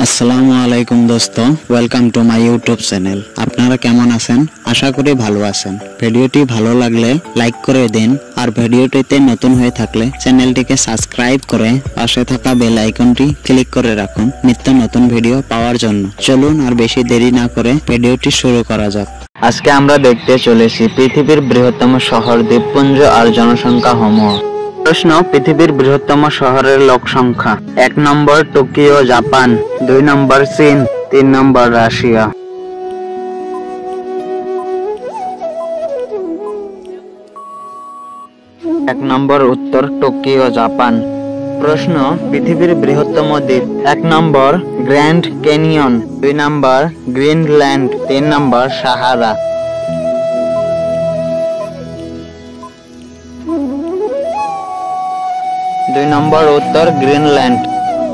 আসসালামু আলাইকুম দোস্ত, welcome to my YouTube channel. আপনারা কেমন আছেন? আশা করি ভালো আছেন। ভিডিওটি ভালো লাগলে লাইক করে দিন, আর ভিডিওটিতে নতুন হয়ে থাকলে চ্যানেলটিকে সাবস্ক্রাইব করে পাশে থাকা বেল আইকনটি ক্লিক করে রাখুন নিত্য নতুন ভিডিও পাওয়ার জন্য। চলুন আর বেশি দেরি না করে ভিডিওটি শুরু করা যাক। আজকে আমরা দেখতে চলেছি পৃথিবীর বৃহত্তম শহর দ্বীপপুঞ্জ আর জনসংখ্যা সমূহ। প্রশ্ন: পৃথিবীর বৃহত্তম শহরের লোক সংখ্যা। 1 নম্বর টোকিও জাপান, 2 নম্বর চীন, 3 নম্বর রাশিয়া। 1 নম্বর উত্তর টোকিও জাপান। প্রশ্ন: পৃথিবীর বৃহত্তম দ্বীপ। 1 নম্বর গ্র্যান্ড ক্যানিয়ন, 2 নম্বর গ্রিনল্যান্ড, 3 নম্বর সাহারা। 2 নম্বর উত্তর গ্রিনল্যান্ড।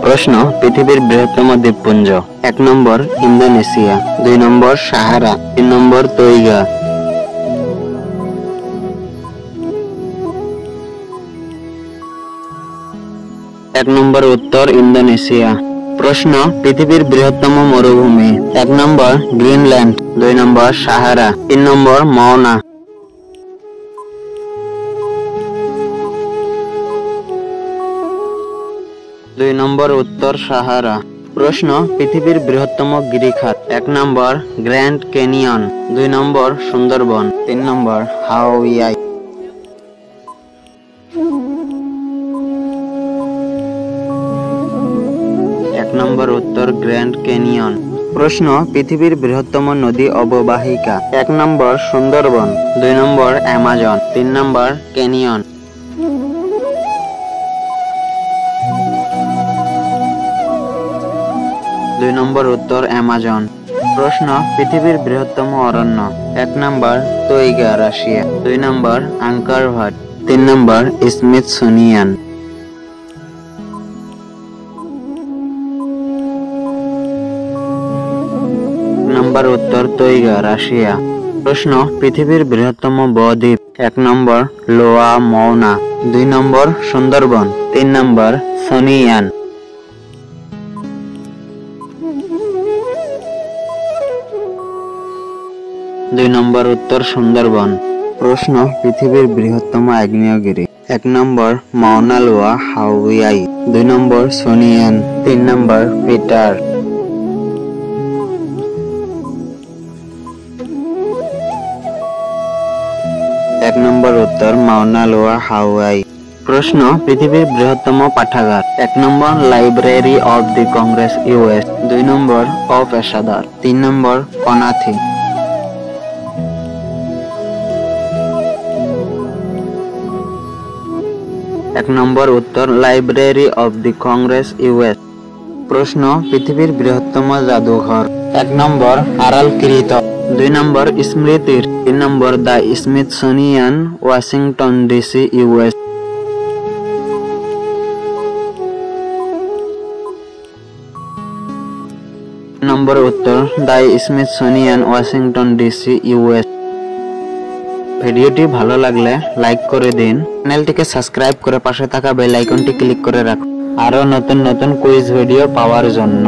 প্রশ্ন: পৃথিবীর বৃহত্তম দ্বীপপুঞ্জ। 1 নম্বর ইন্দোনেশিয়া, 2 নম্বর সাহারা, 3 নম্বর তৈগা। 1 নম্বর উত্তর ইন্দোনেশিয়া। প্রশ্ন: পৃথিবীর বৃহত্তম মরুভূমি। 1 নম্বর গ্রিনল্যান্ড, 2 নম্বর সাহারা, 3 নম্বর মাওনা। 2 নম্বর উত্তর সাহারা। প্রশ্ন: পৃথিবীর বৃহত্তম গিরিখাত। 1 নম্বর গ্র্যান্ড ক্যানিয়ন, 2 নম্বর সুন্দরবন, 3 নম্বর হাওয়াই। 1 নম্বর উত্তর গ্র্যান্ড ক্যানিয়ন। প্রশ্ন: পৃথিবীর বৃহত্তম নদী অববাহিকা। 1 নম্বর সুন্দরবন, 2 নম্বর অ্যামাজন, 3 নম্বর ক্যানিয়ন। 2 নম্বর উত্তর অ্যামাজন। প্রশ্ন: পৃথিবীর বৃহত্তম অরণ্য। 1 নম্বর তৈগা রাশিয়া, 2 নম্বর আঙ্কার ভাট, 3 নম্বর স্মিথসোনিয়ান। 1 নম্বর উত্তর তৈগা রাশিয়া। প্রশ্ন: পৃথিবীর বৃহত্তম বদ্বীপ। 1 নম্বর লোয়া মৌনা, 2 নম্বর সুন্দরবন, 3 নম্বর সোনিয়ান। 2 নম্বর উত্তর সুন্দরবন। প্রশ্ন: পৃথিবীর বৃহত্তম আগ্নেয়গিরি। 1 নম্বর মাউনা লোয়া হাওয়াই, 2 নম্বর সোনিয়ান, 3 নম্বর পিটার। 1 নম্বর উত্তর মাউনা লোয়া হাওয়াই। প্রশ্ন: পৃথিবীর বৃহত্তম পাঠাগার। 1 নম্বর library of the Congress US, 2 নম্বর অপেশাদার, 3 নম্বর কনাথি। 1 নম্বর উত্তর library of the Congress US. প্রশ্ন: পৃথিবীর বৃহত্তম জাদুঘর। 1 নম্বর আড়ালকৃত, 2 নম্বর স্মৃতির, 3 number the Smithsonian, Washington DC, US. 3 number উত্তর the Smithsonian, Washington DC, US. ভিডিওটি ভালো লাগলে লাইক করে দিন, চ্যানেলটিকে সাবস্ক্রাইব করে পাশে থাকা বেল আইকনটি ক্লিক করে রাখুন আরো নতুন নতুন কুইজ ভিডিও পাওয়ার জন্য।